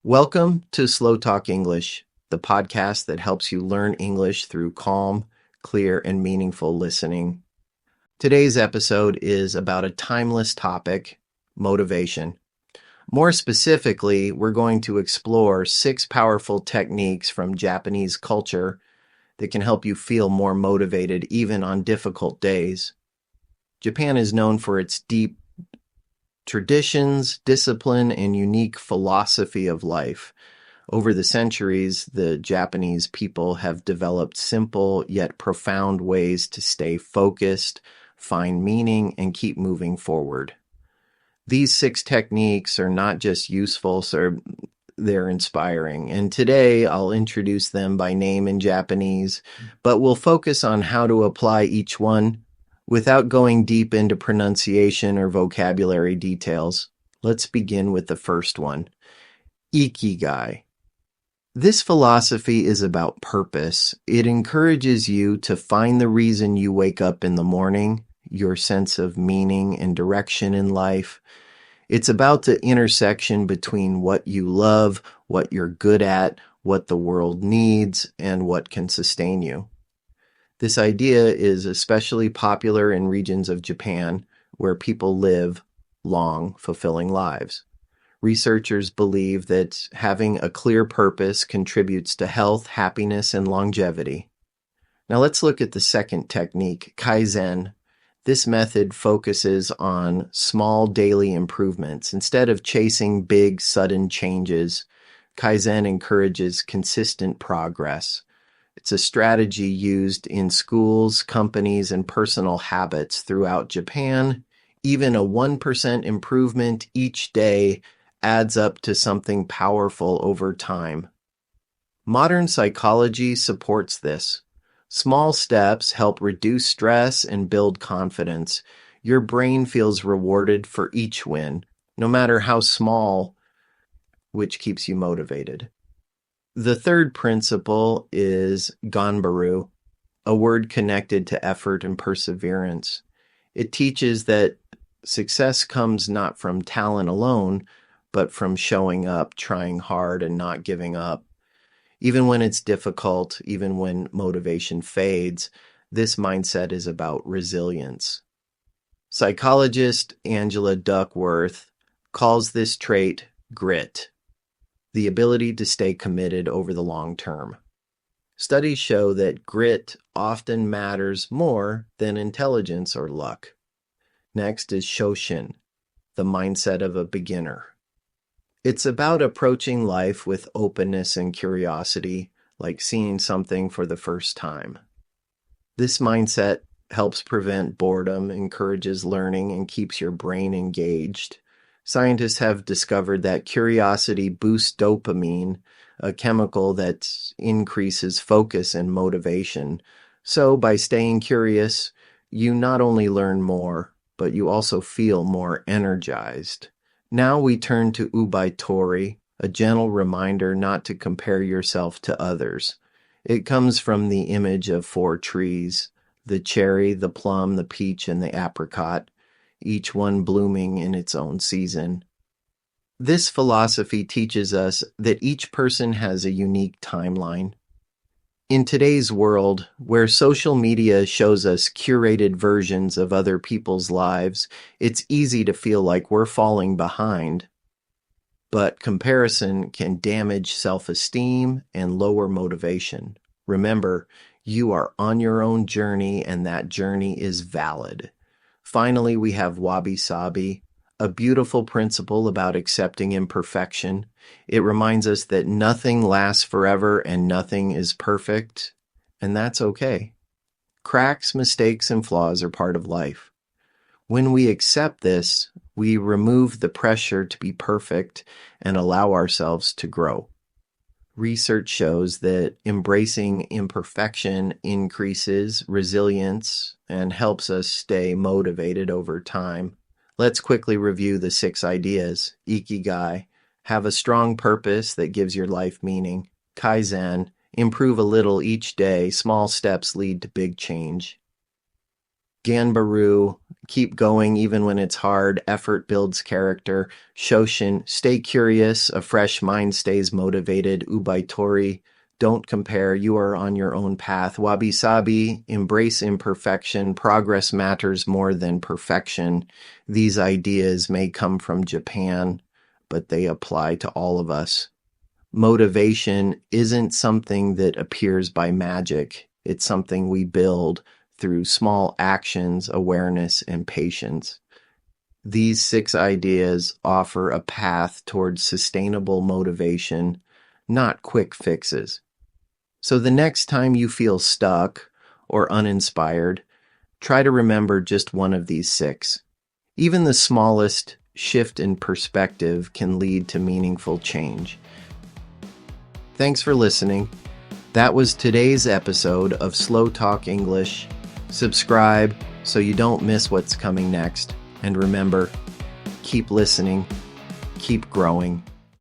Welcome to SlowTalk English, the podcast that helps you learn English through calm, clear, and meaningful listening. Today's episode is about a timeless topic, motivation. More specifically, we're going to explore 6 powerful techniques from Japanese culture that can help you feel more motivated even on difficult days. Japan is known for its deep traditions, discipline, and unique philosophy of life. Over the centuries, the Japanese people have developed simple yet profound ways to stay focused, find meaning, and keep moving forward. These 6 techniques are not just useful, they're inspiring. And today I'll introduce them by name in Japanese, but we'll focus on how to apply each one without going deep into pronunciation or vocabulary details. Let's begin with the first one, Ikigai. This philosophy is about purpose. It encourages you to find the reason you wake up in the morning, your sense of meaning and direction in life. It's about the intersection between what you love, what you're good at, what the world needs, and what can sustain you. This idea is especially popular in regions of Japan where people live long, fulfilling lives. Researchers believe that having a clear purpose contributes to health, happiness, and longevity. Now let's look at the second technique, Kaizen. This method focuses on small daily improvements. Instead of chasing big, sudden changes, Kaizen encourages consistent progress. It's a strategy used in schools, companies, and personal habits throughout Japan. Even a 1% improvement each day adds up to something powerful over time. Modern psychology supports this. Small steps help reduce stress and build confidence. Your brain feels rewarded for each win, no matter how small, which keeps you motivated. The third principle is ganbaru, a word connected to effort and perseverance. It teaches that success comes not from talent alone, but from showing up, trying hard, and not giving up. Even when it's difficult, even when motivation fades, this mindset is about resilience. Psychologist Angela Duckworth calls this trait grit, the ability to stay committed over the long term. Studies show that grit often matters more than intelligence or luck. Next is Shoshin, the mindset of a beginner. It's about approaching life with openness and curiosity, like seeing something for the first time. This mindset helps prevent boredom, encourages learning, and keeps your brain engaged. Scientists have discovered that curiosity boosts dopamine, a chemical that increases focus and motivation. So by staying curious, you not only learn more, but you also feel more energized. Now we turn to Ubaitori, a gentle reminder not to compare yourself to others. It comes from the image of 4 trees, the cherry, the plum, the peach, and the apricot, each one blooming in its own season. This philosophy teaches us that each person has a unique timeline. In today's world, where social media shows us curated versions of other people's lives, it's easy to feel like we're falling behind. But comparison can damage self-esteem and lower motivation. Remember, you are on your own journey, and that journey is valid. Finally, we have wabi-sabi, a beautiful principle about accepting imperfection. It reminds us that nothing lasts forever and nothing is perfect, and that's okay. Cracks, mistakes, and flaws are part of life. When we accept this, we remove the pressure to be perfect and allow ourselves to grow. Research shows that embracing imperfection increases resilience and helps us stay motivated over time. Let's quickly review the 6 ideas. Ikigai, have a strong purpose that gives your life meaning. Kaizen, improve a little each day. Small steps lead to big change. Ganbaru, keep going even when it's hard. Effort builds character. Shoshin, stay curious. A fresh mind stays motivated. Ubaitori, don't compare. You are on your own path. Wabi sabi, embrace imperfection. Progress matters more than perfection. These ideas may come from Japan, but they apply to all of us. Motivation isn't something that appears by magic. It's something we build through small actions, awareness, and patience. These 6 ideas offer a path towards sustainable motivation, not quick fixes. So the next time you feel stuck or uninspired, try to remember just one of these 6. Even the smallest shift in perspective can lead to meaningful change. Thanks for listening. That was today's episode of SlowTalk English. Subscribe so you don't miss what's coming next. And remember, keep listening, keep growing.